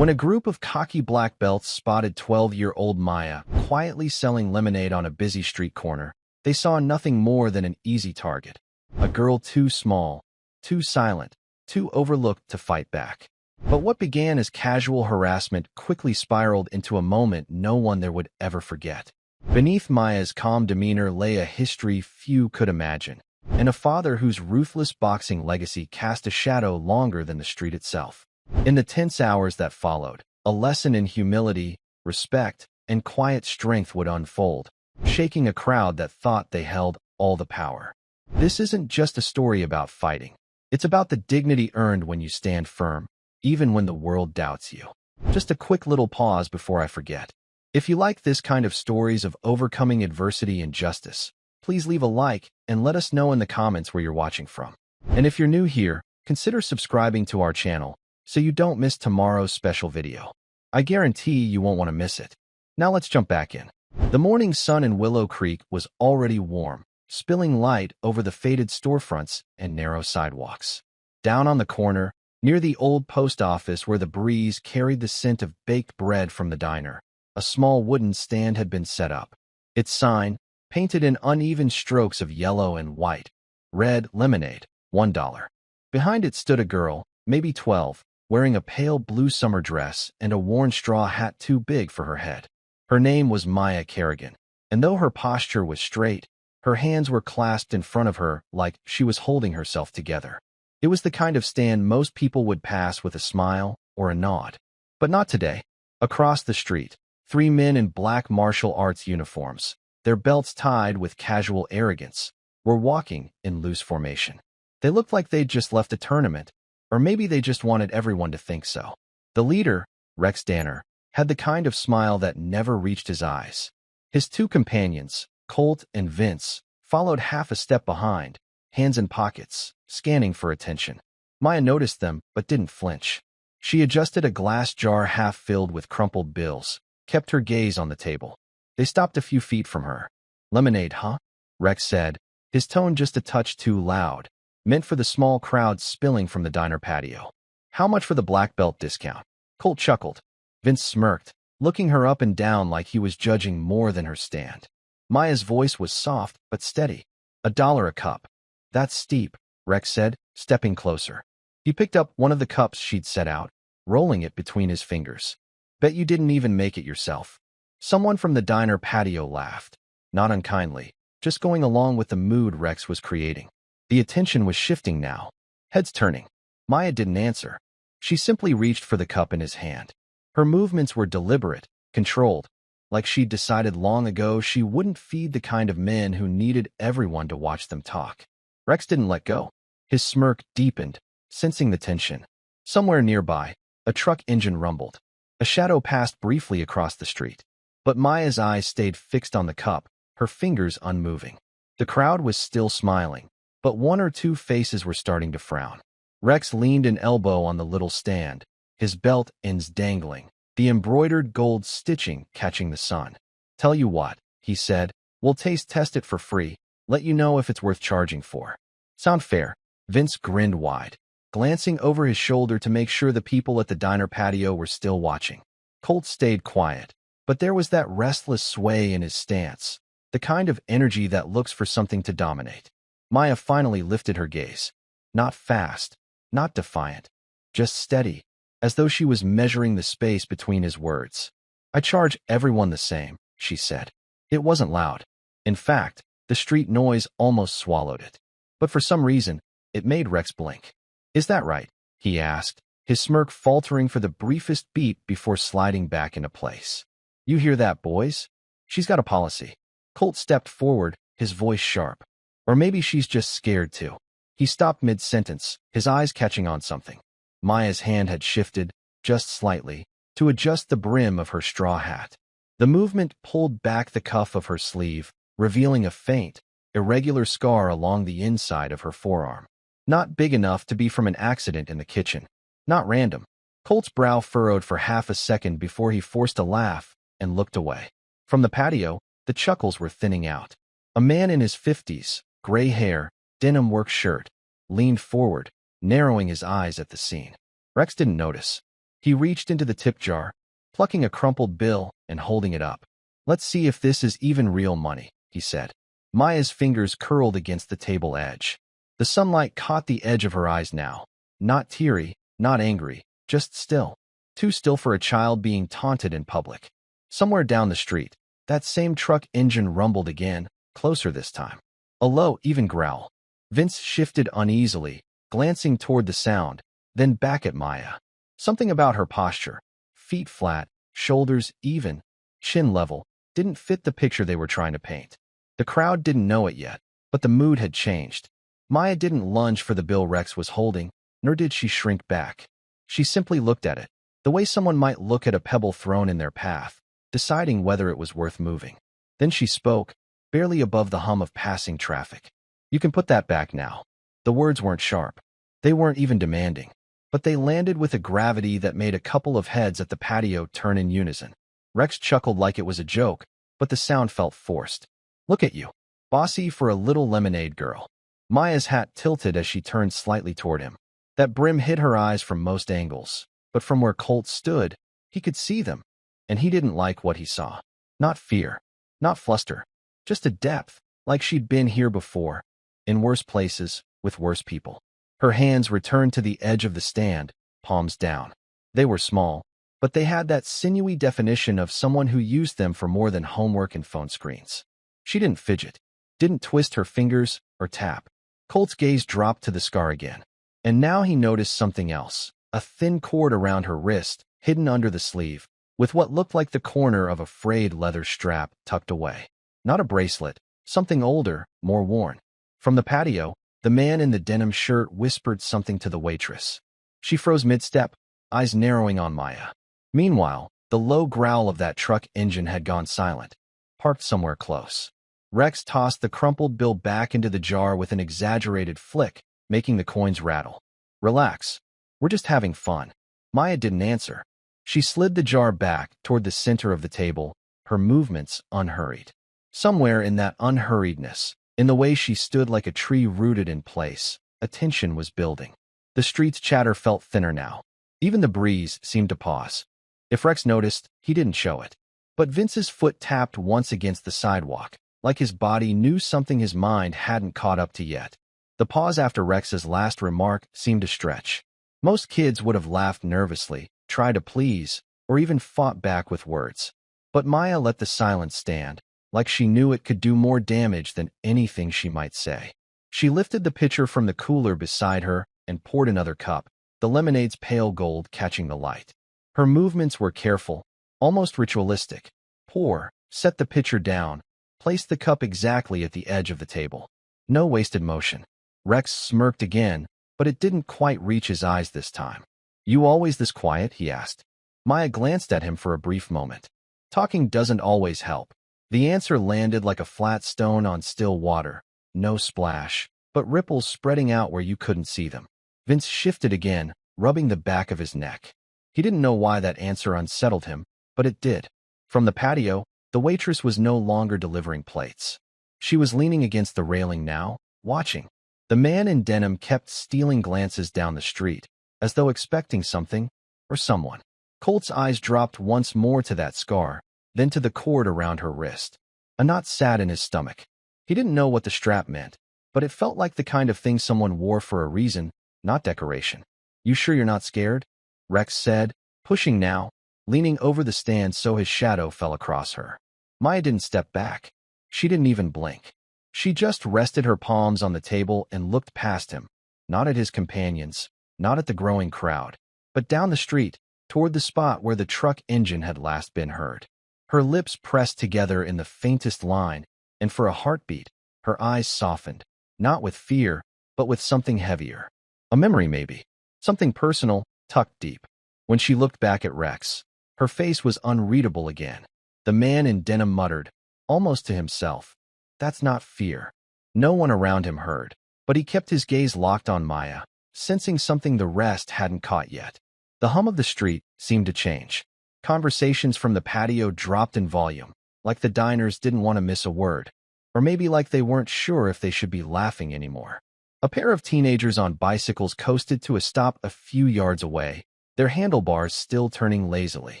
When a group of cocky black belts spotted 12-year-old Maya quietly selling lemonade on a busy street corner, they saw nothing more than an easy target. A girl too small, too silent, too overlooked to fight back. But what began as casual harassment quickly spiraled into a moment no one there would ever forget. Beneath Maya's calm demeanor lay a history few could imagine, and a father whose ruthless boxing legacy cast a shadow longer than the street itself. In the tense hours that followed, a lesson in humility, respect, and quiet strength would unfold, shaking a crowd that thought they held all the power. This isn't just a story about fighting. It's about the dignity earned when you stand firm, even when the world doubts you. Just a quick little pause before I forget. If you like this kind of stories of overcoming adversity and justice, please leave a like and let us know in the comments where you're watching from. And if you're new here, consider subscribing to our channel so you don't miss tomorrow's special video. I guarantee you won't want to miss it. Now let's jump back in. The morning sun in Willow Creek was already warm, spilling light over the faded storefronts and narrow sidewalks. Down on the corner, near the old post office where the breeze carried the scent of baked bread from the diner, a small wooden stand had been set up. Its sign, painted in uneven strokes of yellow and white, read lemonade, $1. Behind it stood a girl, maybe 12, wearing a pale blue summer dress and a worn straw hat too big for her head. Her name was Maya Kerrigan, and though her posture was straight, her hands were clasped in front of her like she was holding herself together. It was the kind of stand most people would pass with a smile or a nod. But not today. Across the street, 3 men in black martial arts uniforms, their belts tied with casual arrogance, were walking in loose formation. They looked like they'd just left a tournament, or maybe they just wanted everyone to think so. The leader, Rex Danner, had the kind of smile that never reached his eyes. His two companions, Colt and Vince, followed half a step behind, hands in pockets, scanning for attention. Maya noticed them, but didn't flinch. She adjusted a glass jar half filled with crumpled bills, kept her gaze on the table. They stopped a few feet from her. "Lemonade, huh?" Rex said, his tone just a touch too loud, meant for the small crowd spilling from the diner patio. "How much for the black belt discount?" Colt chuckled. Vince smirked, looking her up and down like he was judging more than her stand. Maya's voice was soft but steady. $1 a cup." "That's steep," Rex said, stepping closer. He picked up one of the cups she'd set out, rolling it between his fingers. "Bet you didn't even make it yourself." Someone from the diner patio laughed, not unkindly, just going along with the mood Rex was creating. The attention was shifting now, heads turning. Maya didn't answer. She simply reached for the cup in his hand. Her movements were deliberate, controlled, like she'd decided long ago she wouldn't feed the kind of men who needed everyone to watch them talk. Rex didn't let go. His smirk deepened, sensing the tension. Somewhere nearby, a truck engine rumbled. A shadow passed briefly across the street. But Maya's eyes stayed fixed on the cup, her fingers unmoving. The crowd was still smiling, but one or two faces were starting to frown. Rex leaned an elbow on the little stand, his belt ends dangling, the embroidered gold stitching catching the sun. "Tell you what," he said, "we'll taste test it for free, let you know if it's worth charging for." "Sound fair?" Vince grinned wide, glancing over his shoulder to make sure the people at the diner patio were still watching. Colt stayed quiet, but there was that restless sway in his stance, the kind of energy that looks for something to dominate. Maya finally lifted her gaze. Not fast, not defiant, just steady, as though she was measuring the space between his words. "I charge everyone the same," she said. It wasn't loud. In fact, the street noise almost swallowed it. But for some reason, it made Rex blink. "Is that right?" he asked, his smirk faltering for the briefest beat before sliding back into place. "You hear that, boys? She's got a policy." Colt stepped forward, his voice sharp. "Or maybe she's just scared too." He stopped mid-sentence, his eyes catching on something. Maya's hand had shifted, just slightly, to adjust the brim of her straw hat. The movement pulled back the cuff of her sleeve, revealing a faint, irregular scar along the inside of her forearm. Not big enough to be from an accident in the kitchen. Not random. Colt's brow furrowed for half a second before he forced a laugh and looked away. From the patio, the chuckles were thinning out. A man in his 50s, gray hair, denim work shirt, leaned forward, narrowing his eyes at the scene. Rex didn't notice. He reached into the tip jar, plucking a crumpled bill and holding it up. "Let's see if this is even real money," he said. Maya's fingers curled against the table edge. The sunlight caught the edge of her eyes now. Not teary, not angry, just still. Too still for a child being taunted in public. Somewhere down the street, that same truck engine rumbled again, closer this time. A low, even growl. Vince shifted uneasily, glancing toward the sound, then back at Maya. Something about her posture, feet flat, shoulders even, chin level, didn't fit the picture they were trying to paint. The crowd didn't know it yet, but the mood had changed. Maya didn't lunge for the bill Rex was holding, nor did she shrink back. She simply looked at it, the way someone might look at a pebble thrown in their path, deciding whether it was worth moving. Then she spoke, barely above the hum of passing traffic. "You can put that back now." The words weren't sharp. They weren't even demanding, but they landed with a gravity that made a couple of heads at the patio turn in unison. Rex chuckled like it was a joke, but the sound felt forced. "Look at you. Bossy for a little lemonade girl." Maya's hat tilted as she turned slightly toward him. That brim hid her eyes from most angles, but from where Colt stood, he could see them, and he didn't like what he saw. Not fear, not fluster, just a depth, like she'd been here before, in worse places, with worse people. Her hands returned to the edge of the stand, palms down. They were small, but they had that sinewy definition of someone who used them for more than homework and phone screens. She didn't fidget, didn't twist her fingers or tap. Colt's gaze dropped to the scar again, and now he noticed something else, a thin cord around her wrist, hidden under the sleeve, with what looked like the corner of a frayed leather strap tucked away. Not a bracelet, something older, more worn. From the patio, the man in the denim shirt whispered something to the waitress. She froze mid-step, eyes narrowing on Maya. Meanwhile, the low growl of that truck engine had gone silent, parked somewhere close. Rex tossed the crumpled bill back into the jar with an exaggerated flick, making the coins rattle. "Relax. We're just having fun." Maya didn't answer. She slid the jar back toward the center of the table, her movements unhurried. Somewhere in that unhurriedness, in the way she stood like a tree rooted in place, a tension was building. The street's chatter felt thinner now. Even the breeze seemed to pause. If Rex noticed, he didn't show it. But Vince's foot tapped once against the sidewalk, like his body knew something his mind hadn't caught up to yet. The pause after Rex's last remark seemed to stretch. Most kids would have laughed nervously, tried to please, or even fought back with words. But Maya let the silence stand, like she knew it could do more damage than anything she might say. She lifted the pitcher from the cooler beside her and poured another cup, the lemonade's pale gold catching the light. Her movements were careful, almost ritualistic. Pour, set the pitcher down, place the cup exactly at the edge of the table. No wasted motion. Rex smirked again, but it didn't quite reach his eyes this time. "You always this quiet?" he asked. Maya glanced at him for a brief moment. Talking doesn't always help. The answer landed like a flat stone on still water. No splash, but ripples spreading out where you couldn't see them. Vince shifted again, rubbing the back of his neck. He didn't know why that answer unsettled him, but it did. From the patio, the waitress was no longer delivering plates. She was leaning against the railing now, watching. The man in denim kept stealing glances down the street, as though expecting something or someone. Colt's eyes dropped once more to that scar, then to the cord around her wrist. A knot sat in his stomach. He didn't know what the strap meant, but it felt like the kind of thing someone wore for a reason, not decoration. "You sure you're not scared?" Rex said, pushing now, leaning over the stand so his shadow fell across her. Maya didn't step back. She didn't even blink. She just rested her palms on the table and looked past him, not at his companions, not at the growing crowd, but down the street, toward the spot where the truck engine had last been heard. Her lips pressed together in the faintest line, and for a heartbeat, her eyes softened, not with fear, but with something heavier. A memory maybe, something personal, tucked deep. When she looked back at Rex, her face was unreadable again. The man in denim muttered, almost to himself, "That's not fear." No one around him heard, but he kept his gaze locked on Maya, sensing something the rest hadn't caught yet. The hum of the street seemed to change. Conversations from the patio dropped in volume, like the diners didn't want to miss a word, or maybe like they weren't sure if they should be laughing anymore. A pair of teenagers on bicycles coasted to a stop a few yards away, their handlebars still turning lazily.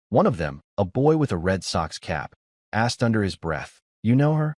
One of them, a boy with a Red Sox cap, asked under his breath, "You know her?"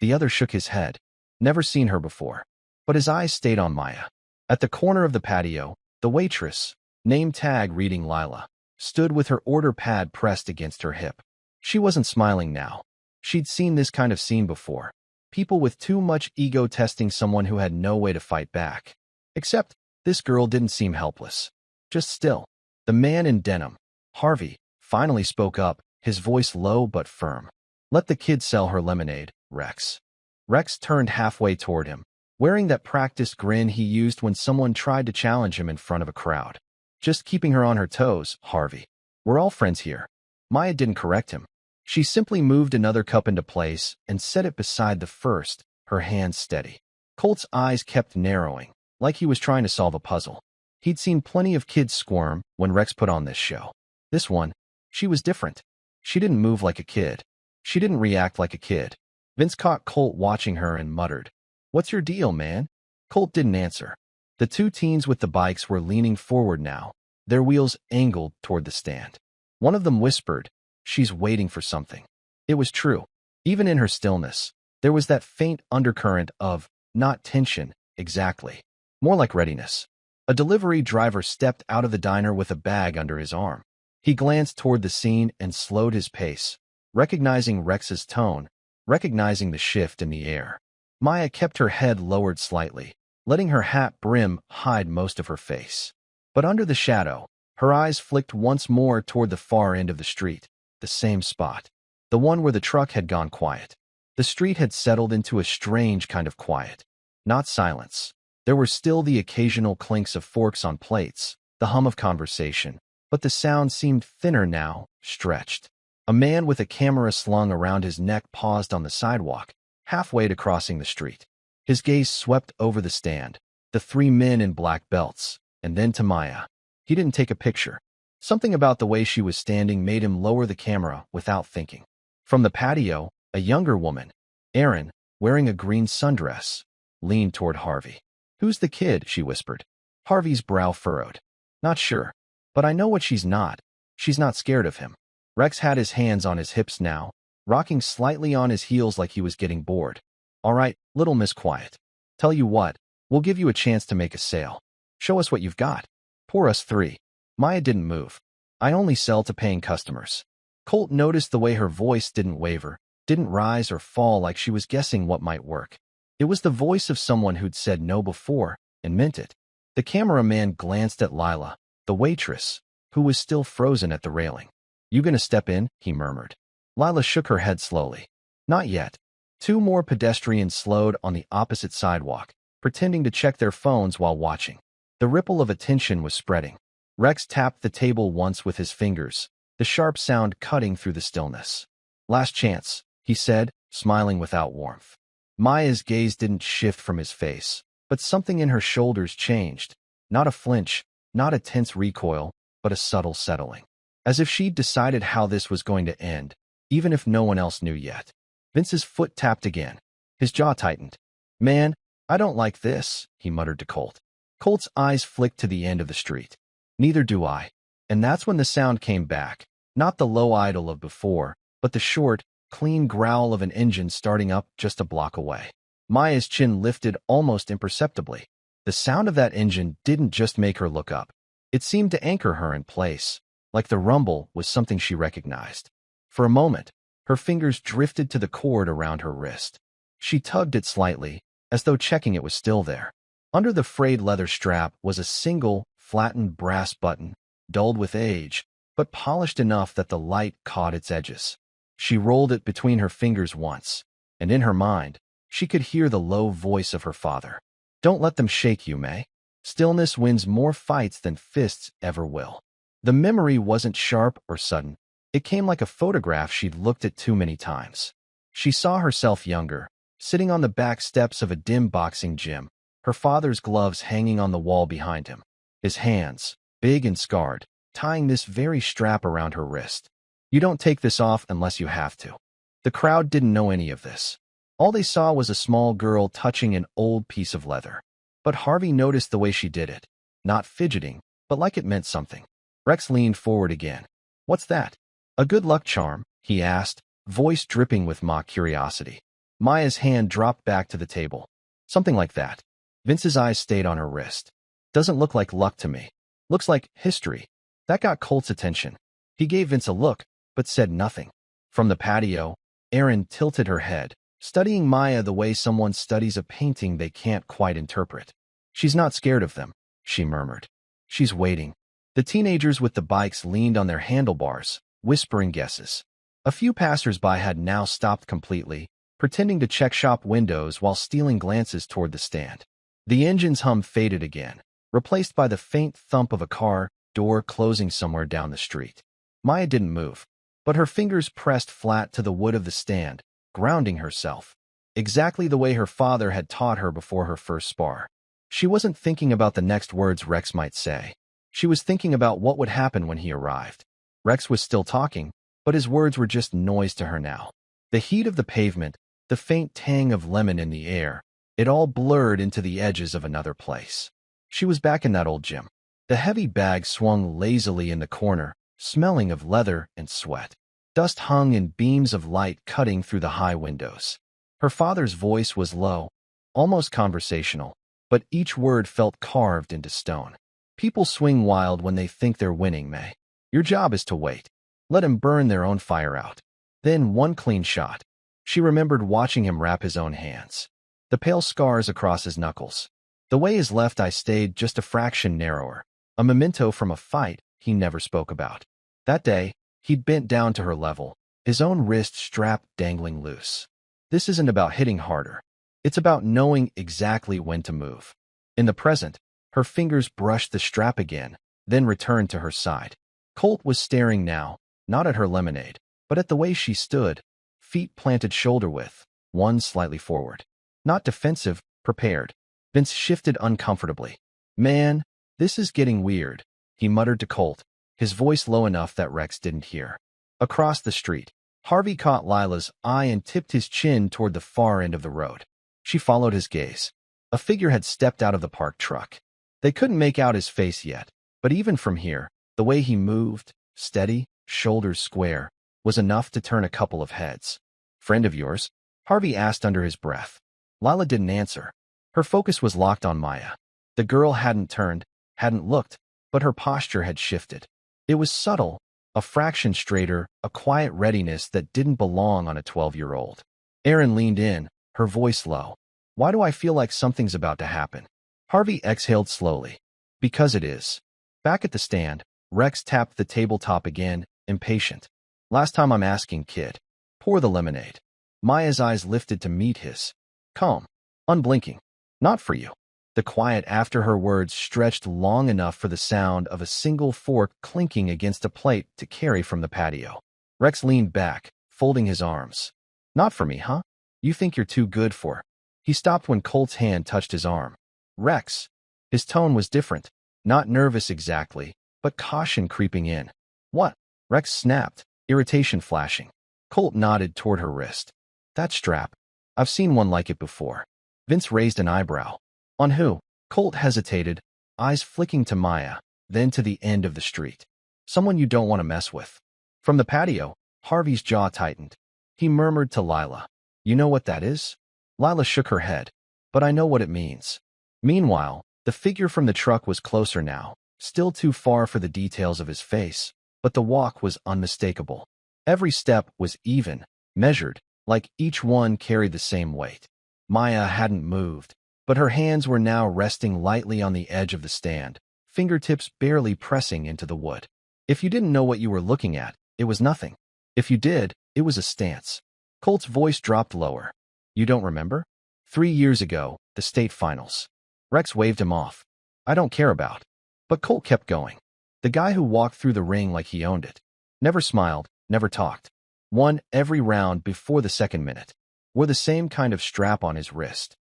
The other shook his head. Never seen her before. But his eyes stayed on Maya. At the corner of the patio, the waitress, name tag reading Lila, stood with her order pad pressed against her hip. She wasn't smiling now. She'd seen this kind of scene before. People with too much ego testing someone who had no way to fight back. Except, this girl didn't seem helpless. Just still. The man in denim, Harvey, finally spoke up, his voice low but firm. "Let the kid sell her lemonade, Rex." Rex turned halfway toward him, wearing that practiced grin he used when someone tried to challenge him in front of a crowd. "Just keeping her on her toes, Harvey. We're all friends here." Maya didn't correct him. She simply moved another cup into place and set it beside the first, her hands steady. Colt's eyes kept narrowing, like he was trying to solve a puzzle. He'd seen plenty of kids squirm when Rex put on this show. This one, she was different. She didn't move like a kid. She didn't react like a kid. Vince caught Colt watching her and muttered, "What's your deal, man?" Colt didn't answer. The two teens with the bikes were leaning forward now, their wheels angled toward the stand. One of them whispered, "She's waiting for something." It was true. Even in her stillness, there was that faint undercurrent of, not tension, exactly, more like readiness. A delivery driver stepped out of the diner with a bag under his arm. He glanced toward the scene and slowed his pace, recognizing Rex's tone, recognizing the shift in the air. Maya kept her head lowered slightly, letting her hat brim hide most of her face. But under the shadow, her eyes flicked once more toward the far end of the street, the same spot, the one where the truck had gone quiet. The street had settled into a strange kind of quiet. Not silence. There were still the occasional clinks of forks on plates, the hum of conversation, but the sound seemed thinner now, stretched. A man with a camera slung around his neck paused on the sidewalk, halfway to crossing the street. His gaze swept over the stand, the three men in black belts, and then to Maya. He didn't take a picture. Something about the way she was standing made him lower the camera without thinking. From the patio, a younger woman, Erin, wearing a green sundress, leaned toward Harvey. "Who's the kid?" she whispered. Harvey's brow furrowed. "Not sure. But I know what she's not. She's not scared of him." Rex had his hands on his hips now, rocking slightly on his heels like he was getting bored. "All right, little Miss Quiet. Tell you what, we'll give you a chance to make a sale. Show us what you've got. Pour us three." Maya didn't move. "I only sell to paying customers." Colt noticed the way her voice didn't waver, didn't rise or fall like she was guessing what might work. It was the voice of someone who'd said no before and meant it. The cameraman glanced at Lila, the waitress, who was still frozen at the railing. "You gonna step in?" he murmured. Lila shook her head slowly. "Not yet." Two more pedestrians slowed on the opposite sidewalk, pretending to check their phones while watching. The ripple of attention was spreading. Rex tapped the table once with his fingers, the sharp sound cutting through the stillness. "Last chance," he said, smiling without warmth. Maya's gaze didn't shift from his face, but something in her shoulders changed. Not a flinch, not a tense recoil, but a subtle settling. As if she'd decided how this was going to end, even if no one else knew yet. Vince's foot tapped again. His jaw tightened. "Man, I don't like this," he muttered to Colt. Colt's eyes flicked to the end of the street. "Neither do I." And that's when the sound came back. Not the low idle of before, but the short, clean growl of an engine starting up just a block away. Maya's chin lifted almost imperceptibly. The sound of that engine didn't just make her look up. It seemed to anchor her in place, like the rumble was something she recognized. For a moment, her fingers drifted to the cord around her wrist. She tugged it slightly, as though checking it was still there. Under the frayed leather strap was a single, flattened brass button, dulled with age, but polished enough that the light caught its edges. She rolled it between her fingers once, and in her mind, she could hear the low voice of her father. "Don't let them shake you, May. Stillness wins more fights than fists ever will." The memory wasn't sharp or sudden. It came like a photograph she'd looked at too many times. She saw herself younger, sitting on the back steps of a dim boxing gym, her father's gloves hanging on the wall behind him, his hands, big and scarred, tying this very strap around her wrist. "You don't take this off unless you have to." The crowd didn't know any of this. All they saw was a small girl touching an old piece of leather. But Harvey noticed the way she did it, not fidgeting, but like it meant something. Rex leaned forward again. What's that? A good luck charm, he asked, voice dripping with mock curiosity. Maya's hand dropped back to the table. Something like that. Vince's eyes stayed on her wrist. Doesn't look like luck to me. Looks like history. That got Colt's attention. He gave Vince a look, but said nothing. From the patio, Erin tilted her head, studying Maya the way someone studies a painting they can't quite interpret. She's not scared of them, she murmured. She's waiting. The teenagers with the bikes leaned on their handlebars, whispering guesses. A few passers-by had now stopped completely, pretending to check shop windows while stealing glances toward the stand. The engine's hum faded again, replaced by the faint thump of a car door closing somewhere down the street. Maya didn't move, but her fingers pressed flat to the wood of the stand, grounding herself, exactly the way her father had taught her before her first spar. She wasn't thinking about the next words Rex might say. She was thinking about what would happen when he arrived. Rex was still talking, but his words were just noise to her now. The heat of the pavement, the faint tang of lemon in the air, it all blurred into the edges of another place. She was back in that old gym. The heavy bag swung lazily in the corner, smelling of leather and sweat. Dust hung in beams of light cutting through the high windows. Her father's voice was low, almost conversational, but each word felt carved into stone. People swing wild when they think they're winning, May. Your job is to wait. Let him burn their own fire out. Then one clean shot. She remembered watching him wrap his own hands. The pale scars across his knuckles. The way his left eye stayed just a fraction narrower. A memento from a fight he never spoke about. That day, he'd bent down to her level, his own wrist strap dangling loose. This isn't about hitting harder. It's about knowing exactly when to move. In the present, her fingers brushed the strap again, then returned to her side. Colt was staring now, not at her lemonade, but at the way she stood, feet planted shoulder-width, one slightly forward. Not defensive, prepared. Vince shifted uncomfortably. Man, this is getting weird, he muttered to Colt, his voice low enough that Rex didn't hear. Across the street, Harvey caught Lila's eye and tipped his chin toward the far end of the road. She followed his gaze. A figure had stepped out of the parked truck. They couldn't make out his face yet, but even from here, the way he moved, steady, shoulders square, was enough to turn a couple of heads. Friend of yours? Harvey asked under his breath. Lila didn't answer. Her focus was locked on Maya. The girl hadn't turned, hadn't looked, but her posture had shifted. It was subtle, a fraction straighter, a quiet readiness that didn't belong on a 12-year-old. Erin leaned in, her voice low. Why do I feel like something's about to happen? Harvey exhaled slowly. Because it is. Back at the stand, Rex tapped the tabletop again, impatient. Last time I'm asking, kid. Pour the lemonade. Maya's eyes lifted to meet his. Calm. Unblinking. Not for you. The quiet after her words stretched long enough for the sound of a single fork clinking against a plate to carry from the patio. Rex leaned back, folding his arms. Not for me, huh? You think you're too good for... He stopped when Colt's hand touched his arm. Rex. His tone was different. Not nervous exactly, but caution creeping in. What? Rex snapped, irritation flashing. Colt nodded toward her wrist. That strap. I've seen one like it before. Vince raised an eyebrow. On who? Colt hesitated, eyes flicking to Maya, then to the end of the street. Someone you don't want to mess with. From the patio, Harvey's jaw tightened. He murmured to Lila. You know what that is? Lila shook her head. But I know what it means. Meanwhile, the figure from the truck was closer now, still too far for the details of his face, but the walk was unmistakable. Every step was even, measured, like each one carried the same weight. Maya hadn't moved, but her hands were now resting lightly on the edge of the stand, fingertips barely pressing into the wood. If you didn't know what you were looking at, it was nothing. If you did, it was a stance. Colt's voice dropped lower. You don't remember? 3 years ago, the state finals. Rex waved him off. I don't care about. But Colt kept going. The guy who walked through the ring like he owned it. Never smiled, never talked. Won every round before the second minute. Wore the same kind of strap on his wrist.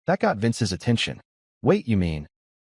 That got Vince's attention. Wait, you mean?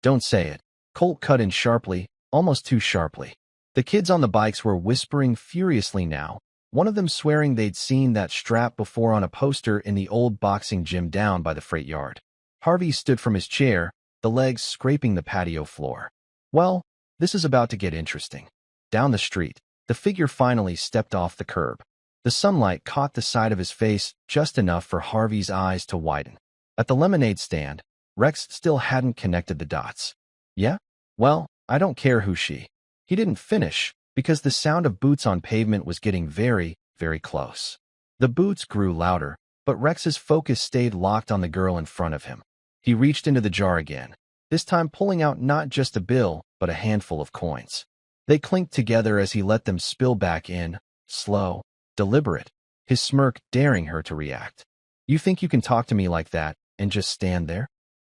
Don't say it. Colt cut in sharply, almost too sharply. The kids on the bikes were whispering furiously now, one of them swearing they'd seen that strap before on a poster in the old boxing gym down by the freight yard. Harvey stood from his chair, the legs scraping the patio floor. Well, this is about to get interesting. Down the street, the figure finally stepped off the curb. The sunlight caught the side of his face just enough for Harvey's eyes to widen. At the lemonade stand, Rex still hadn't connected the dots. Yeah? Well, I don't care who she. He didn't finish, because the sound of boots on pavement was getting very, very close. The boots grew louder, but Rex's focus stayed locked on the girl in front of him. He reached into the jar again, this time pulling out not just a bill, but a handful of coins. They clinked together as he let them spill back in, slow, deliberate, his smirk daring her to react. You think you can talk to me like that and just stand there?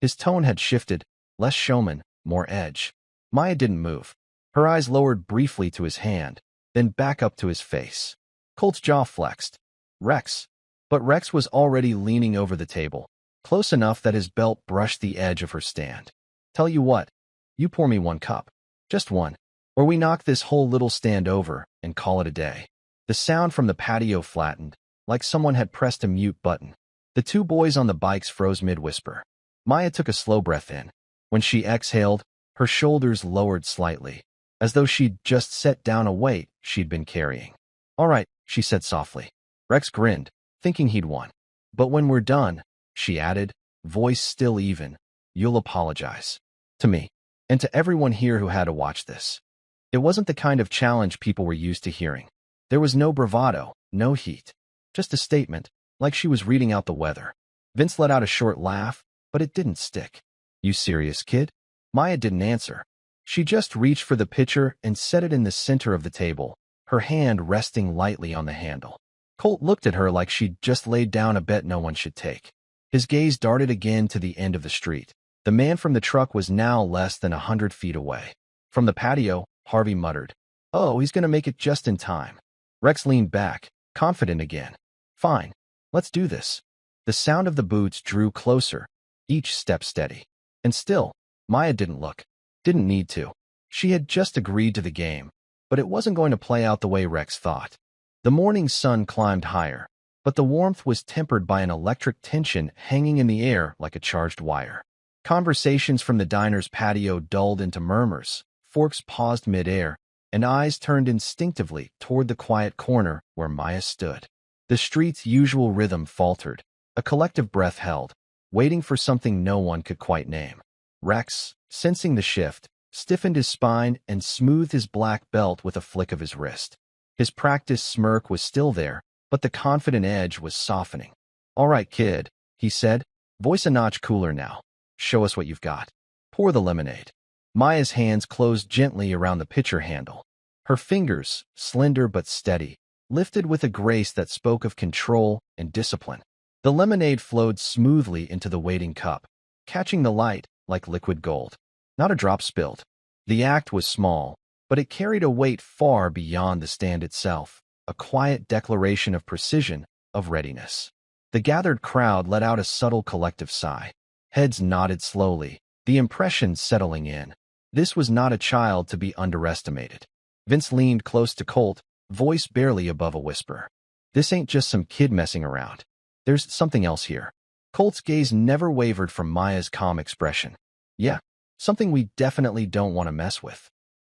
His tone had shifted, less showman, more edge. Maya didn't move. Her eyes lowered briefly to his hand, then back up to his face. Colt's jaw flexed. Rex. But Rex was already leaning over the table, close enough that his belt brushed the edge of her stand. Tell you what, you pour me one cup. Just one. Or we knock this whole little stand over and call it a day. The sound from the patio flattened, like someone had pressed a mute button. The two boys on the bikes froze mid-whisper. Maya took a slow breath in. When she exhaled, her shoulders lowered slightly, as though she'd just set down a weight she'd been carrying. All right, she said softly. Rex grinned, thinking he'd won. But when we're done, she added, voice still even, you'll apologize. To me. And to everyone here who had to watch this. It wasn't the kind of challenge people were used to hearing. There was no bravado, no heat. Just a statement, like she was reading out the weather. Vince let out a short laugh, but it didn't stick. You serious, kid? Maya didn't answer. She just reached for the pitcher and set it in the center of the table, her hand resting lightly on the handle. Colt looked at her like she'd just laid down a bet no one should take. His gaze darted again to the end of the street. The man from the truck was now less than 100 feet away. From the patio, Harvey muttered, "Oh, he's gonna make it just in time." Rex leaned back, confident again. "Fine, let's do this." The sound of the boots drew closer, each step steady. And still, Maya didn't look. Didn't need to. She had just agreed to the game, but it wasn't going to play out the way Rex thought. The morning sun climbed higher, but the warmth was tempered by an electric tension hanging in the air like a charged wire. Conversations from the diner's patio dulled into murmurs, forks paused mid-air, and eyes turned instinctively toward the quiet corner where Maya stood. The street's usual rhythm faltered, a collective breath held, waiting for something no one could quite name. Rex, sensing the shift, stiffened his spine and smoothed his black belt with a flick of his wrist. His practiced smirk was still there, but the confident edge was softening. "All right, kid," he said, voice a notch cooler now. "Show us what you've got. Pour the lemonade." Maya's hands closed gently around the pitcher handle. Her fingers, slender but steady, lifted with a grace that spoke of control and discipline. The lemonade flowed smoothly into the waiting cup, catching the light like liquid gold. Not a drop spilled. The act was small, but it carried a weight far beyond the stand itself, a quiet declaration of precision, of readiness. The gathered crowd let out a subtle collective sigh. Heads nodded slowly, the impression settling in. This was not a child to be underestimated. Vince leaned close to Colt, voice barely above a whisper. "This ain't just some kid messing around. There's something else here." Colt's gaze never wavered from Maya's calm expression. "Yeah, something we definitely don't want to mess with."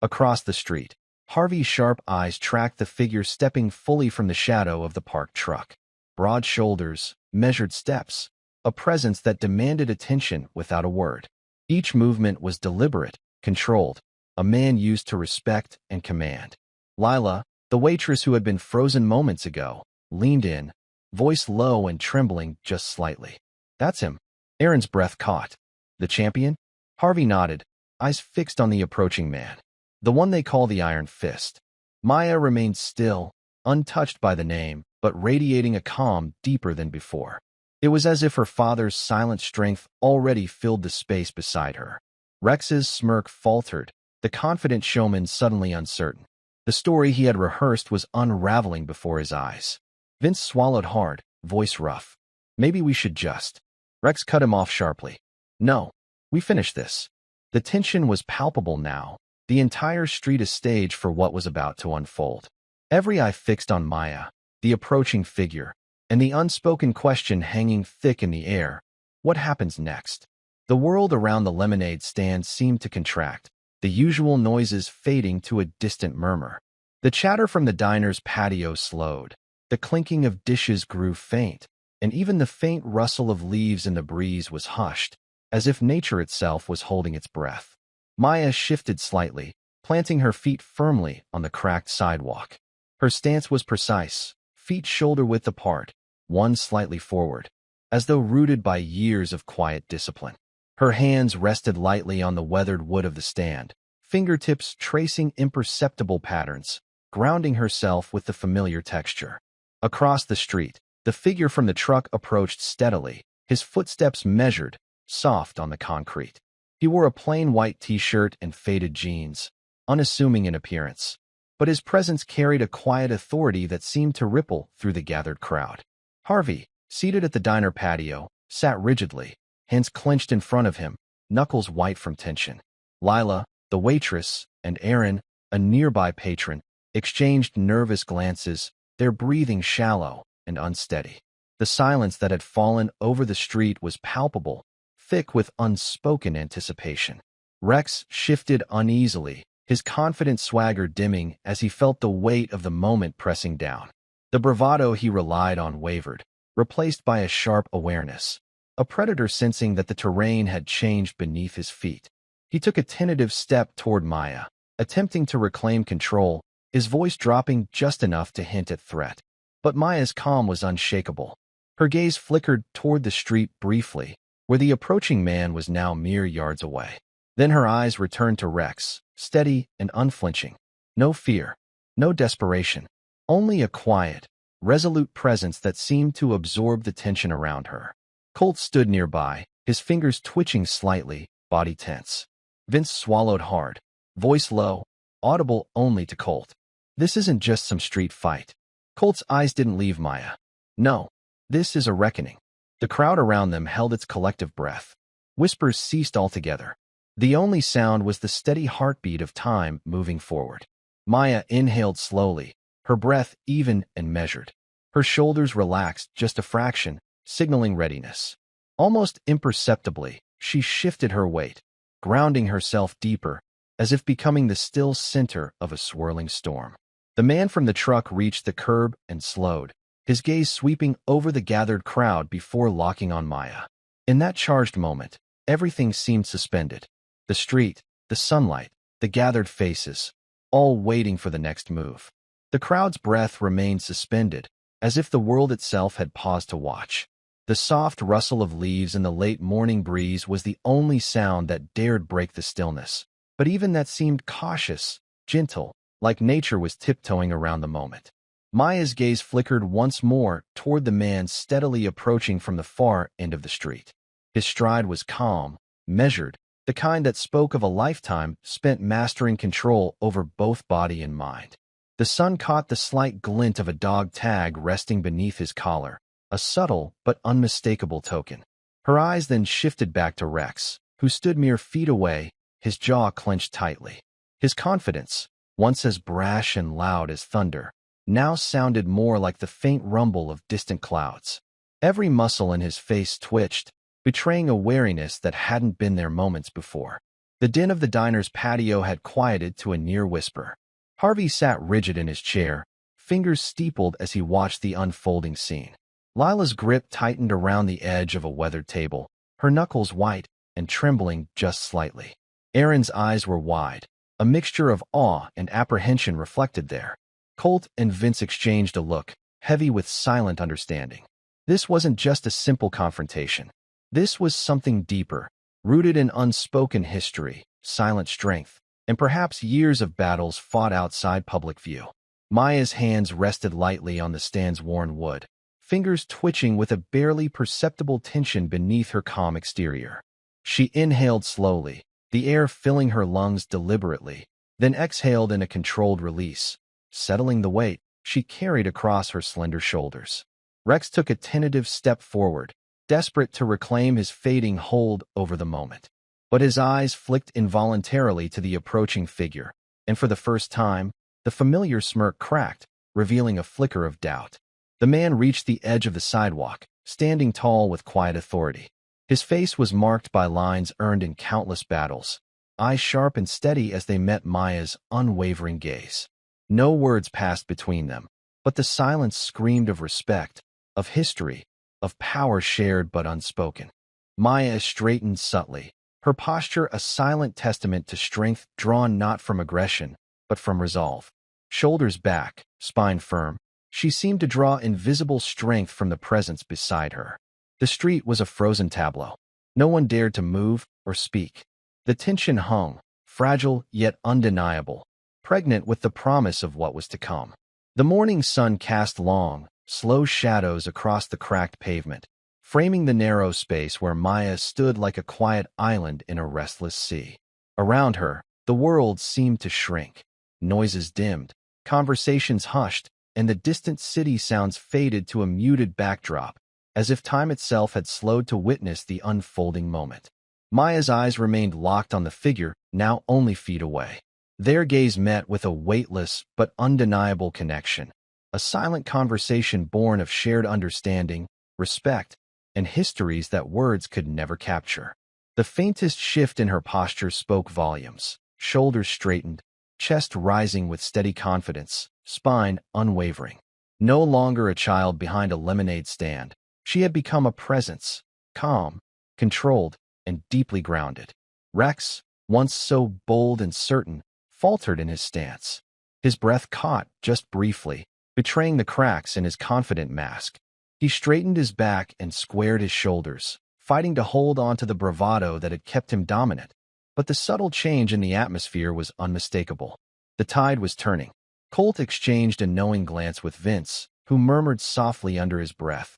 Across the street, Harvey's sharp eyes tracked the figure stepping fully from the shadow of the parked truck. Broad shoulders, measured steps, a presence that demanded attention without a word. Each movement was deliberate, controlled, a man used to respect and command. Lila, the waitress who had been frozen moments ago, leaned in, voice low and trembling just slightly. "That's him." Aaron's breath caught. "The champion?" Harvey nodded, eyes fixed on the approaching man. "The one they call the Iron Fist." Maya remained still, untouched by the name, but radiating a calm deeper than before. It was as if her father's silent strength already filled the space beside her. Rex's smirk faltered, the confident showman suddenly uncertain. The story he had rehearsed was unraveling before his eyes. Vince swallowed hard, voice rough. "Maybe we should just." Rex cut him off sharply. "No, we finished this." The tension was palpable now, the entire street a stage for what was about to unfold. Every eye fixed on Maya, the approaching figure, and the unspoken question hanging thick in the air. What happens next? The world around the lemonade stand seemed to contract, the usual noises fading to a distant murmur. The chatter from the diner's patio slowed. The clinking of dishes grew faint, and even the faint rustle of leaves in the breeze was hushed, as if nature itself was holding its breath. Maya shifted slightly, planting her feet firmly on the cracked sidewalk. Her stance was precise, feet shoulder-width apart, one slightly forward, as though rooted by years of quiet discipline. Her hands rested lightly on the weathered wood of the stand, fingertips tracing imperceptible patterns, grounding herself with the familiar texture. Across the street, the figure from the truck approached steadily, his footsteps measured, soft on the concrete. He wore a plain white t-shirt and faded jeans, unassuming in appearance, but his presence carried a quiet authority that seemed to ripple through the gathered crowd. Harvey, seated at the diner patio, sat rigidly, hands clenched in front of him, knuckles white from tension. Lila, the waitress, and Aaron, a nearby patron, exchanged nervous glances, their breathing shallow and unsteady. The silence that had fallen over the street was palpable, thick with unspoken anticipation. Rex shifted uneasily, his confident swagger dimming as he felt the weight of the moment pressing down. The bravado he relied on wavered, replaced by a sharp awareness, a predator sensing that the terrain had changed beneath his feet. He took a tentative step toward Maya, attempting to reclaim control, his voice dropping just enough to hint at threat. But Maya's calm was unshakable. Her gaze flickered toward the street briefly, where the approaching man was now mere yards away. Then her eyes returned to Rex, steady and unflinching. No fear, no desperation, only a quiet, resolute presence that seemed to absorb the tension around her. Colt stood nearby, his fingers twitching slightly, body tense. Vince swallowed hard, voice low, audible only to Colt. This isn't just some street fight. Colt's eyes didn't leave Maya. No, this is a reckoning. The crowd around them held its collective breath. Whispers ceased altogether. The only sound was the steady heartbeat of time moving forward. Maya inhaled slowly, her breath even and measured. Her shoulders relaxed just a fraction, signaling readiness. Almost imperceptibly, she shifted her weight, grounding herself deeper, as if becoming the still center of a swirling storm. The man from the truck reached the curb and slowed, his gaze sweeping over the gathered crowd before locking on Maya. In that charged moment, everything seemed suspended. The street, the sunlight, the gathered faces, all waiting for the next move. The crowd's breath remained suspended, as if the world itself had paused to watch. The soft rustle of leaves in the late morning breeze was the only sound that dared break the stillness, but even that seemed cautious, gentle, like nature was tiptoeing around the moment. Maya's gaze flickered once more toward the man steadily approaching from the far end of the street. His stride was calm, measured, the kind that spoke of a lifetime spent mastering control over both body and mind. The sun caught the slight glint of a dog tag resting beneath his collar, a subtle but unmistakable token. Her eyes then shifted back to Rex, who stood mere feet away, his jaw clenched tightly. His confidence, once as brash and loud as thunder, now sounded more like the faint rumble of distant clouds. Every muscle in his face twitched, betraying a wariness that hadn't been there moments before. The din of the diner's patio had quieted to a near whisper. Harvey sat rigid in his chair, fingers steepled as he watched the unfolding scene. Lila's grip tightened around the edge of a weathered table, her knuckles white and trembling just slightly. Aaron's eyes were wide, a mixture of awe and apprehension reflected there. Colt and Vince exchanged a look, heavy with silent understanding. This wasn't just a simple confrontation. This was something deeper, rooted in unspoken history, silent strength, and perhaps years of battles fought outside public view. Maya's hands rested lightly on the stand's worn wood, fingers twitching with a barely perceptible tension beneath her calm exterior. She inhaled slowly, the air filling her lungs deliberately, then exhaled in a controlled release. Settling the weight, she carried across her slender shoulders. Rex took a tentative step forward, desperate to reclaim his fading hold over the moment. But his eyes flicked involuntarily to the approaching figure, and for the first time, the familiar smirk cracked, revealing a flicker of doubt. The man reached the edge of the sidewalk, standing tall with quiet authority. His face was marked by lines earned in countless battles, eyes sharp and steady as they met Maya's unwavering gaze. No words passed between them, but the silence screamed of respect, of history, of power shared but unspoken. Maya straightened subtly, her posture a silent testament to strength drawn not from aggression, but from resolve. Shoulders back, spine firm, she seemed to draw invisible strength from the presence beside her. The street was a frozen tableau. No one dared to move or speak. The tension hung, fragile yet undeniable, pregnant with the promise of what was to come. The morning sun cast long, slow shadows across the cracked pavement, framing the narrow space where Maya stood like a quiet island in a restless sea. Around her, the world seemed to shrink. Noises dimmed, conversations hushed, and the distant city sounds faded to a muted backdrop, as if time itself had slowed to witness the unfolding moment. Maya's eyes remained locked on the figure, now only feet away. Their gaze met with a weightless but undeniable connection, a silent conversation born of shared understanding, respect, and histories that words could never capture. The faintest shift in her posture spoke volumes, shoulders straightened, chest rising with steady confidence, spine unwavering. No longer a child behind a lemonade stand, she had become a presence, calm, controlled, and deeply grounded. Rex, once so bold and certain, faltered in his stance. His breath caught, just briefly, betraying the cracks in his confident mask. He straightened his back and squared his shoulders, fighting to hold on to the bravado that had kept him dominant. But the subtle change in the atmosphere was unmistakable. The tide was turning. Colt exchanged a knowing glance with Vince, who murmured softly under his breath,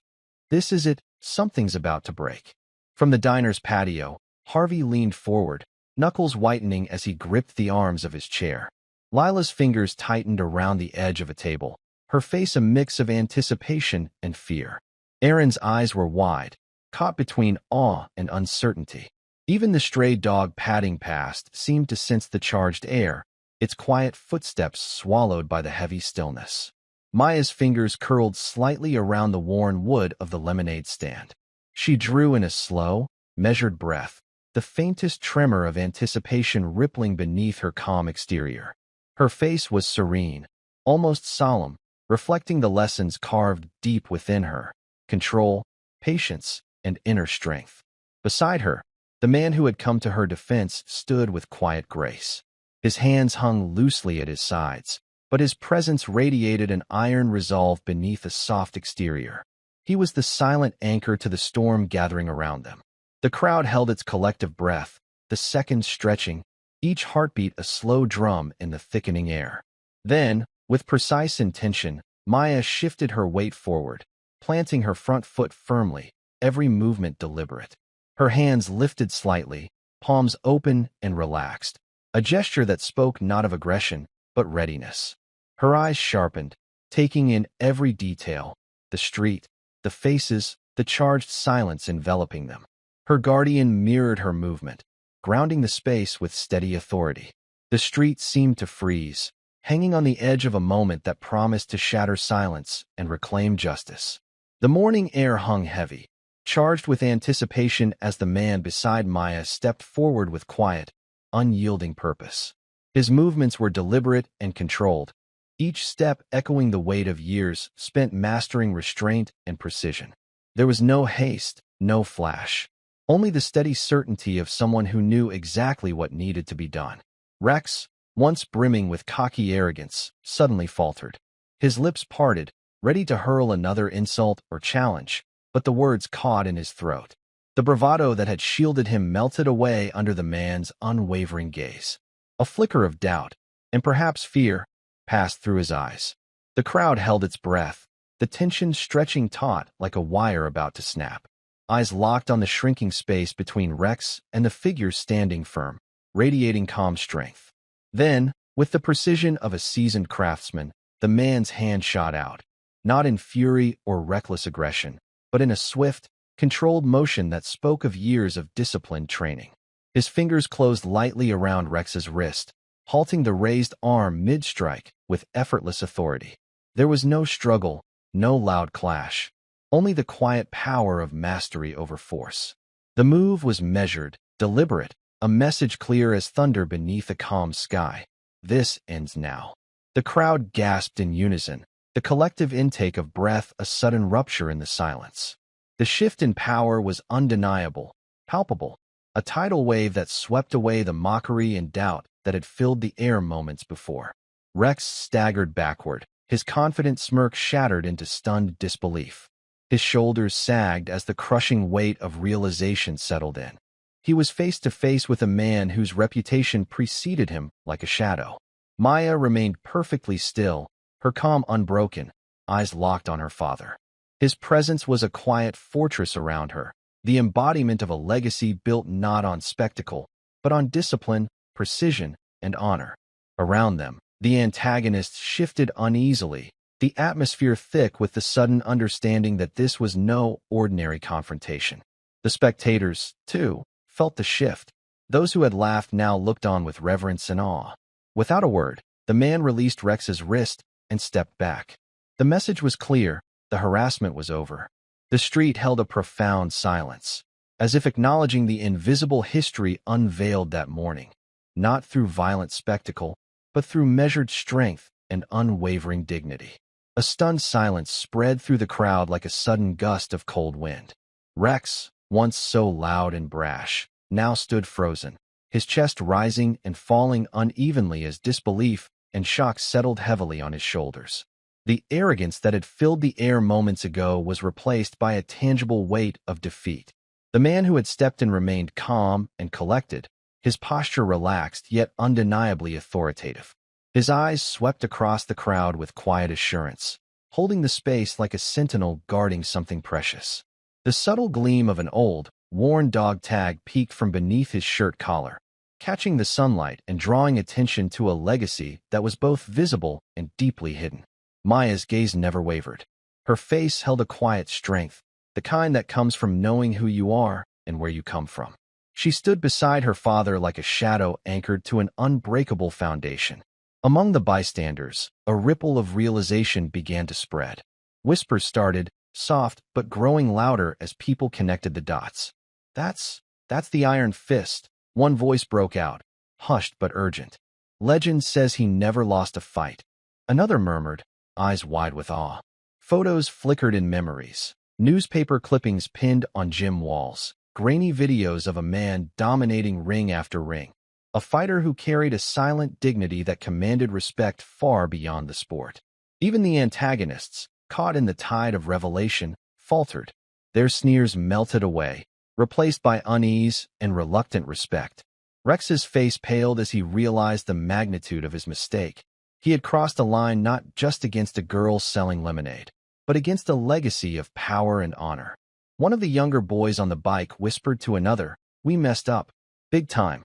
"This is it, something's about to break." From the diner's patio, Harvey leaned forward, knuckles whitening as he gripped the arms of his chair. Lila's fingers tightened around the edge of a table, her face a mix of anticipation and fear. Aaron's eyes were wide, caught between awe and uncertainty. Even the stray dog padding past seemed to sense the charged air, its quiet footsteps swallowed by the heavy stillness. Maya's fingers curled slightly around the worn wood of the lemonade stand. She drew in a slow, measured breath, the faintest tremor of anticipation rippling beneath her calm exterior. Her face was serene, almost solemn, reflecting the lessons carved deep within her: control, patience, and inner strength. Beside her, the man who had come to her defense stood with quiet grace. His hands hung loosely at his sides, but his presence radiated an iron resolve beneath a soft exterior. He was the silent anchor to the storm gathering around them. The crowd held its collective breath, the seconds stretching, each heartbeat a slow drum in the thickening air. Then, with precise intention, Maya shifted her weight forward, planting her front foot firmly, every movement deliberate. Her hands lifted slightly, palms open and relaxed, a gesture that spoke not of aggression, but readiness. Her eyes sharpened, taking in every detail: the street, the faces, the charged silence enveloping them. Her guardian mirrored her movement, grounding the space with steady authority. The street seemed to freeze, hanging on the edge of a moment that promised to shatter silence and reclaim justice. The morning air hung heavy, charged with anticipation as the man beside Maya stepped forward with quiet, unyielding purpose. His movements were deliberate and controlled, each step echoing the weight of years spent mastering restraint and precision. There was no haste, no flash, only the steady certainty of someone who knew exactly what needed to be done. Rex, once brimming with cocky arrogance, suddenly faltered. His lips parted, ready to hurl another insult or challenge, but the words caught in his throat. The bravado that had shielded him melted away under the man's unwavering gaze. A flicker of doubt, and perhaps fear, passed through his eyes. The crowd held its breath, the tension stretching taut like a wire about to snap. Eyes locked on the shrinking space between Rex and the figure standing firm, radiating calm strength. Then, with the precision of a seasoned craftsman, the man's hand shot out, not in fury or reckless aggression, but in a swift, controlled motion that spoke of years of disciplined training. His fingers closed lightly around Rex's wrist, halting the raised arm mid-strike with effortless authority. There was no struggle, no loud clash, only the quiet power of mastery over force. The move was measured, deliberate, a message clear as thunder beneath a calm sky. This ends now. The crowd gasped in unison, the collective intake of breath a sudden rupture in the silence. The shift in power was undeniable, palpable, a tidal wave that swept away the mockery and doubt that had filled the air moments before. Rex staggered backward, his confident smirk shattered into stunned disbelief. His shoulders sagged as the crushing weight of realization settled in. He was face to face with a man whose reputation preceded him like a shadow. Maya remained perfectly still, her calm unbroken, eyes locked on her father. His presence was a quiet fortress around her, the embodiment of a legacy built not on spectacle, but on discipline, precision, and honor. Around them, the antagonists shifted uneasily, the atmosphere thick with the sudden understanding that this was no ordinary confrontation. The spectators, too, felt the shift. Those who had laughed now looked on with reverence and awe. Without a word, the man released Rex's wrist and stepped back. The message was clear, the harassment was over. The street held a profound silence, as if acknowledging the invisible history unveiled that morning, not through violent spectacle, but through measured strength and unwavering dignity. A stunned silence spread through the crowd like a sudden gust of cold wind. Rex, once so loud and brash, now stood frozen, his chest rising and falling unevenly as disbelief and shock settled heavily on his shoulders. The arrogance that had filled the air moments ago was replaced by a tangible weight of defeat. The man who had stepped in remained calm and collected, his posture relaxed yet undeniably authoritative. His eyes swept across the crowd with quiet assurance, holding the space like a sentinel guarding something precious. The subtle gleam of an old, worn dog tag peeked from beneath his shirt collar, catching the sunlight and drawing attention to a legacy that was both visible and deeply hidden. Maya's gaze never wavered. Her face held a quiet strength, the kind that comes from knowing who you are and where you come from. She stood beside her father like a shadow anchored to an unbreakable foundation. Among the bystanders, a ripple of realization began to spread. Whispers started, soft but growing louder as people connected the dots. That's the Iron Fist," one voice broke out, hushed but urgent. "Legend says he never lost a fight." Another murmured, eyes wide with awe. Photos flickered in memories, newspaper clippings pinned on gym walls, grainy videos of a man dominating ring after ring, a fighter who carried a silent dignity that commanded respect far beyond the sport. Even the antagonists, caught in the tide of revelation, faltered. Their sneers melted away, replaced by unease and reluctant respect. Rex's face paled as he realized the magnitude of his mistake. He had crossed a line not just against a girl selling lemonade, but against a legacy of power and honor. One of the younger boys on the bike whispered to another, "We messed up. Big time."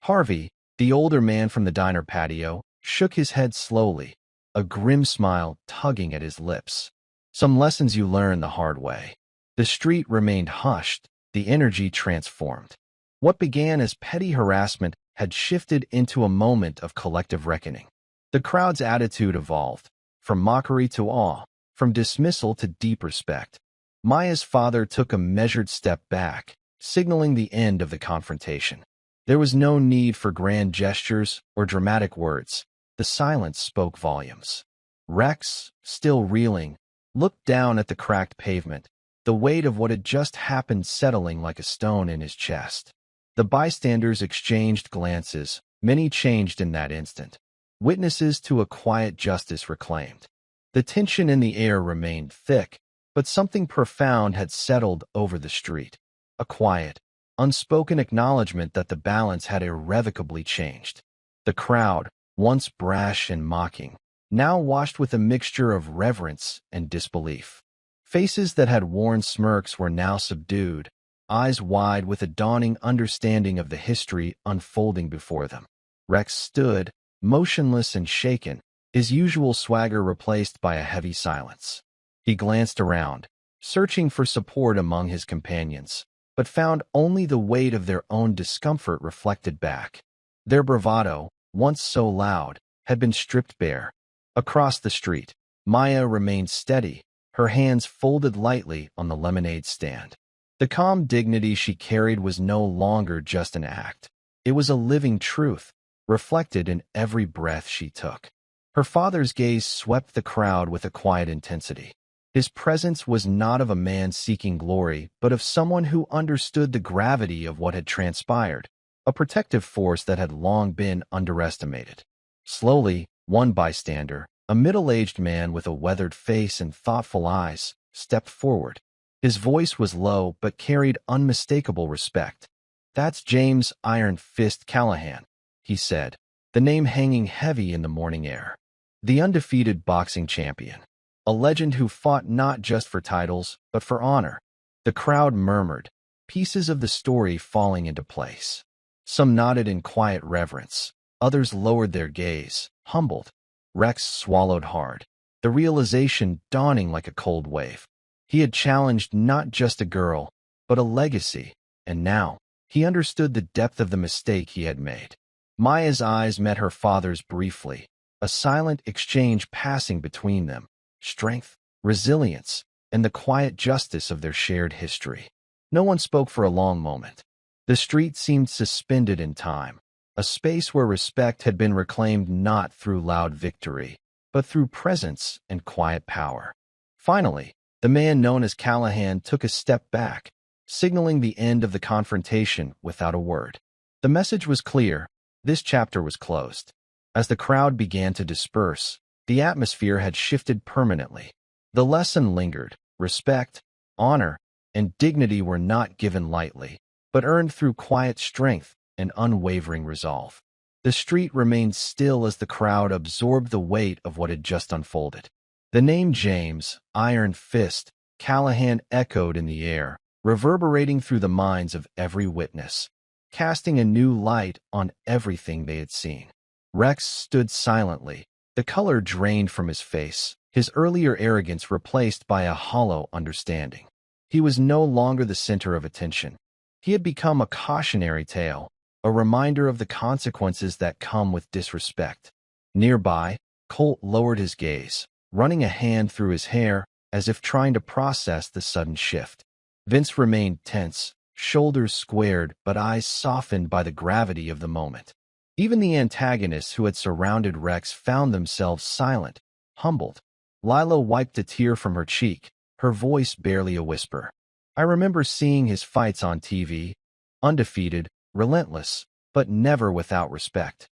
Harvey, the older man from the diner patio, shook his head slowly, a grim smile tugging at his lips. "Some lessons you learn the hard way." The street remained hushed, the energy transformed. What began as petty harassment had shifted into a moment of collective reckoning. The crowd's attitude evolved, from mockery to awe, from dismissal to deep respect. Maya's father took a measured step back, signaling the end of the confrontation. There was no need for grand gestures or dramatic words. The silence spoke volumes. Rex, still reeling, looked down at the cracked pavement, the weight of what had just happened settling like a stone in his chest. The bystanders exchanged glances, many changed in that instant. Witnesses to a quiet justice reclaimed. The tension in the air remained thick, but something profound had settled over the street. A quiet, unspoken acknowledgement that the balance had irrevocably changed. The crowd, once brash and mocking, now washed with a mixture of reverence and disbelief. Faces that had worn smirks were now subdued, eyes wide with a dawning understanding of the history unfolding before them. Rex stood, motionless and shaken, his usual swagger replaced by a heavy silence. He glanced around, searching for support among his companions, but found only the weight of their own discomfort reflected back. Their bravado, once so loud, had been stripped bare. Across the street, Maya remained steady, her hands folded lightly on the lemonade stand. The calm dignity she carried was no longer just an act. It was a living truth, reflected in every breath she took. Her father's gaze swept the crowd with a quiet intensity. His presence was not of a man seeking glory, but of someone who understood the gravity of what had transpired, a protective force that had long been underestimated. Slowly, one bystander, a middle-aged man with a weathered face and thoughtful eyes, stepped forward. His voice was low but carried unmistakable respect. "That's James Iron Fist Callahan," he said, the name hanging heavy in the morning air. The undefeated boxing champion. A legend who fought not just for titles, but for honor. The crowd murmured, pieces of the story falling into place. Some nodded in quiet reverence. Others lowered their gaze, humbled. Rex swallowed hard, the realization dawning like a cold wave. He had challenged not just a girl, but a legacy, and now he understood the depth of the mistake he had made. Maya's eyes met her father's briefly, a silent exchange passing between them. Strength, resilience, and the quiet justice of their shared history. No one spoke for a long moment. The street seemed suspended in time, a space where respect had been reclaimed not through loud victory, but through presence and quiet power. Finally, the man known as Callahan took a step back, signaling the end of the confrontation without a word. The message was clear. This chapter was closed. As the crowd began to disperse, the atmosphere had shifted permanently. The lesson lingered. Respect, honor, and dignity were not given lightly, but earned through quiet strength and unwavering resolve. The street remained still as the crowd absorbed the weight of what had just unfolded. The name James, Iron Fist, Callahan echoed in the air, reverberating through the minds of every witness, casting a new light on everything they had seen. Rex stood silently, the color drained from his face, his earlier arrogance replaced by a hollow understanding. He was no longer the center of attention. He had become a cautionary tale, a reminder of the consequences that come with disrespect. Nearby, Colt lowered his gaze, running a hand through his hair as if trying to process the sudden shift. Vince remained tense, shoulders squared but eyes softened by the gravity of the moment. Even the antagonists who had surrounded Rex found themselves silent, humbled. Lila wiped a tear from her cheek, her voice barely a whisper. "I remember seeing his fights on TV, undefeated, relentless, but never without respect."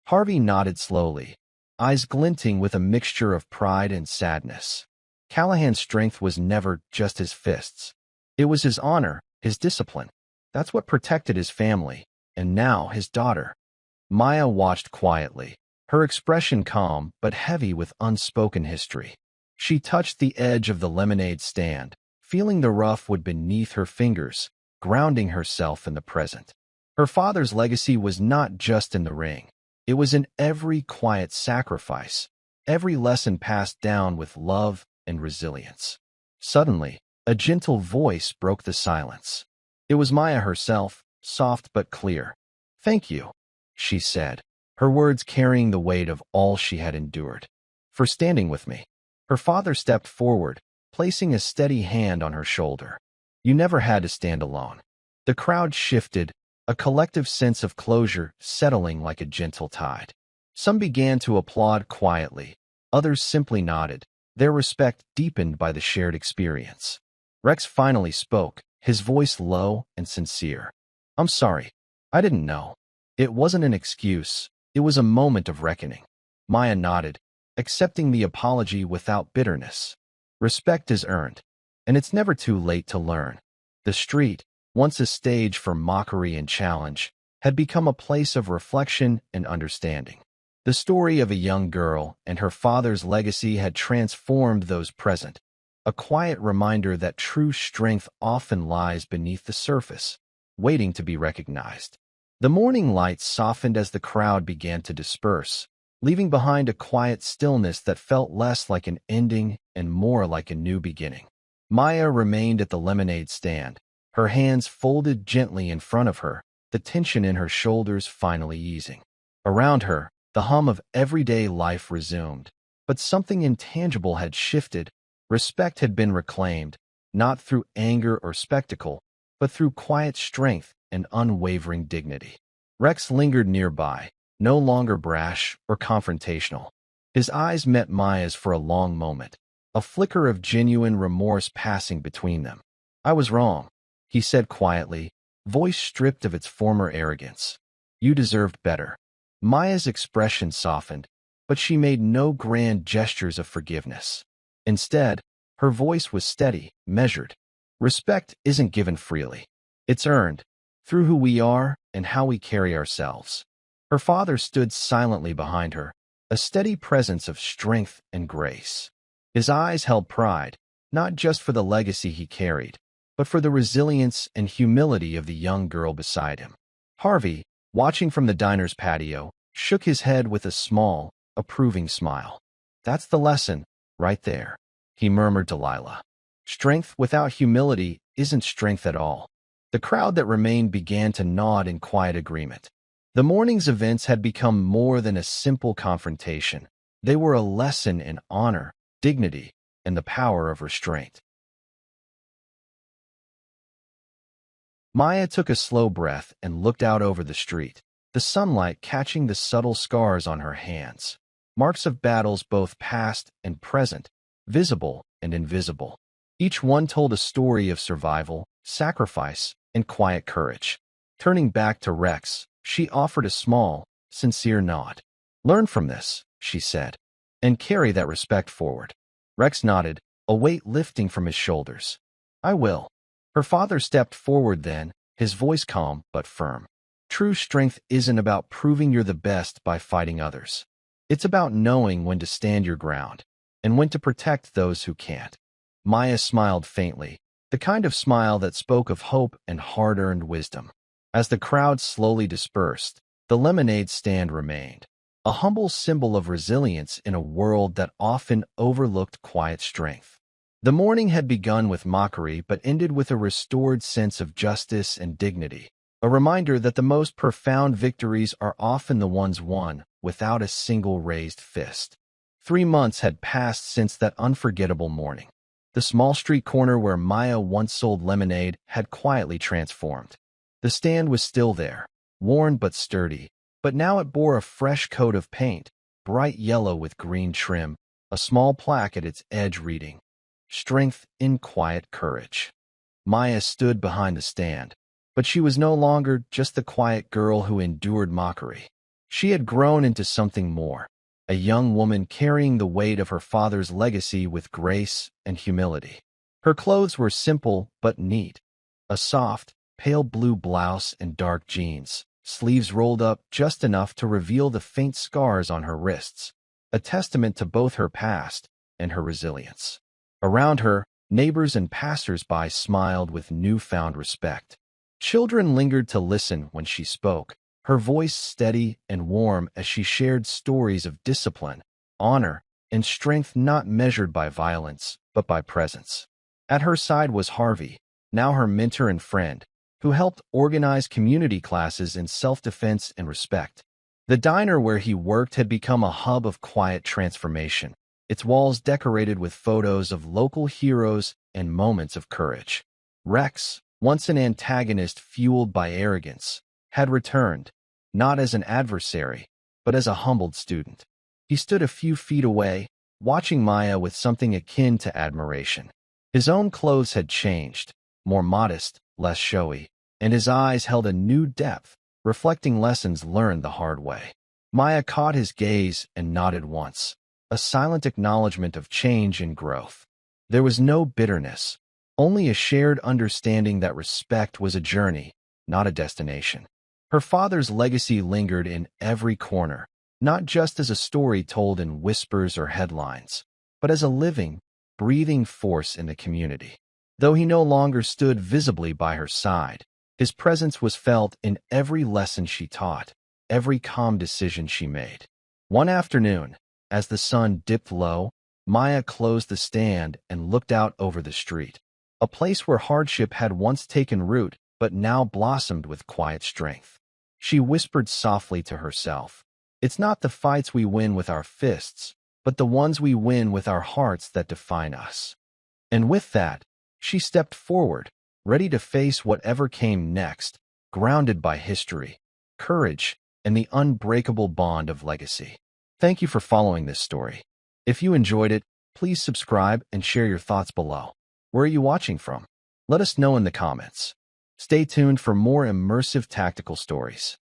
Harvey nodded slowly, eyes glinting with a mixture of pride and sadness. Callahan's strength was never just his fists. It was his honor, his discipline. That's what protected his family, and now his daughter. Maya watched quietly, her expression calm but heavy with unspoken history. She touched the edge of the lemonade stand, feeling the rough wood beneath her fingers, grounding herself in the present. Her father's legacy was not just in the ring. It was in every quiet sacrifice, every lesson passed down with love and resilience. Suddenly, a gentle voice broke the silence. It was Maya herself, soft but clear. "Thank you," she said, her words carrying the weight of all she had endured. "For standing with me." Her father stepped forward, placing a steady hand on her shoulder. "You never had to stand alone." The crowd shifted, a collective sense of closure settling like a gentle tide. Some began to applaud quietly, others simply nodded, their respect deepened by the shared experience. Rex finally spoke, his voice low and sincere. "I'm sorry. I didn't know." It wasn't an excuse, it was a moment of reckoning. Maya nodded, accepting the apology without bitterness. Respect is earned, and it's never too late to learn. The street, once a stage for mockery and challenge, had become a place of reflection and understanding. The story of a young girl and her father's legacy had transformed those present, a quiet reminder that true strength often lies beneath the surface, waiting to be recognized. The morning light softened as the crowd began to disperse, leaving behind a quiet stillness that felt less like an ending and more like a new beginning. Maya remained at the lemonade stand, her hands folded gently in front of her, the tension in her shoulders finally easing. Around her, the hum of everyday life resumed, but something intangible had shifted. Respect had been reclaimed, not through anger or spectacle, but through quiet strength and unwavering dignity. Rex lingered nearby, no longer brash or confrontational. His eyes met Maya's for a long moment, a flicker of genuine remorse passing between them. "I was wrong," he said quietly, voice stripped of its former arrogance. "You deserved better." Maya's expression softened, but she made no grand gestures of forgiveness. Instead, her voice was steady, measured. "Respect isn't given freely. It's earned, through who we are and how we carry ourselves." Her father stood silently behind her, a steady presence of strength and grace. His eyes held pride, not just for the legacy he carried, but for the resilience and humility of the young girl beside him. Harvey, watching from the diner's patio, shook his head with a small, approving smile. "That's the lesson, right there," he murmured to Lila. "Strength without humility isn't strength at all." The crowd that remained began to nod in quiet agreement. The morning's events had become more than a simple confrontation. They were a lesson in honor, dignity, and the power of restraint. Maya took a slow breath and looked out over the street, the sunlight catching the subtle scars on her hands. Marks of battles both past and present, visible and invisible. Each one told a story of survival, sacrifice, and quiet courage. Turning back to Rex, she offered a small, sincere nod. "Learn from this," she said, "and carry that respect forward." Rex nodded, a weight lifting from his shoulders. "I will." Her father stepped forward then, his voice calm but firm. "True strength isn't about proving you're the best by fighting others. It's about knowing when to stand your ground and when to protect those who can't." Maya smiled faintly, the kind of smile that spoke of hope and hard-earned wisdom. As the crowd slowly dispersed, the lemonade stand remained, a humble symbol of resilience in a world that often overlooked quiet strength. The morning had begun with mockery but ended with a restored sense of justice and dignity, a reminder that the most profound victories are often the ones won without a single raised fist. 3 months had passed since that unforgettable morning. The small street corner where Maya once sold lemonade had quietly transformed. The stand was still there, worn but sturdy, but now it bore a fresh coat of paint, bright yellow with green trim, a small plaque at its edge reading, "Strength in Quiet Courage." Maya stood behind the stand, but she was no longer just the quiet girl who endured mockery. She had grown into something more, a young woman carrying the weight of her father's legacy with grace and humility. Her clothes were simple but neat, a soft, pale blue blouse and dark jeans, sleeves rolled up just enough to reveal the faint scars on her wrists, a testament to both her past and her resilience. Around her, neighbors and passers-by smiled with newfound respect. Children lingered to listen when she spoke, her voice steady and warm as she shared stories of discipline, honor, and strength not measured by violence, but by presence. At her side was Harvey, now her mentor and friend, who helped organize community classes in self-defense and respect. The diner where he worked had become a hub of quiet transformation, its walls decorated with photos of local heroes and moments of courage. Rex, once an antagonist fueled by arrogance, had returned, not as an adversary, but as a humbled student. He stood a few feet away, watching Maya with something akin to admiration. His own clothes had changed, more modest, less showy, and his eyes held a new depth, reflecting lessons learned the hard way. Maya caught his gaze and nodded once, a silent acknowledgement of change and growth. There was no bitterness, only a shared understanding that respect was a journey, not a destination. Her father's legacy lingered in every corner, not just as a story told in whispers or headlines, but as a living, breathing force in the community. Though he no longer stood visibly by her side, his presence was felt in every lesson she taught, every calm decision she made. One afternoon, as the sun dipped low, Maya closed the stand and looked out over the street, a place where hardship had once taken root but now blossomed with quiet strength. She whispered softly to herself, "It's not the fights we win with our fists, but the ones we win with our hearts that define us." And with that, she stepped forward, ready to face whatever came next, grounded by history, courage, and the unbreakable bond of legacy. Thank you for following this story. If you enjoyed it, please subscribe and share your thoughts below. Where are you watching from? Let us know in the comments. Stay tuned for more immersive tactical stories.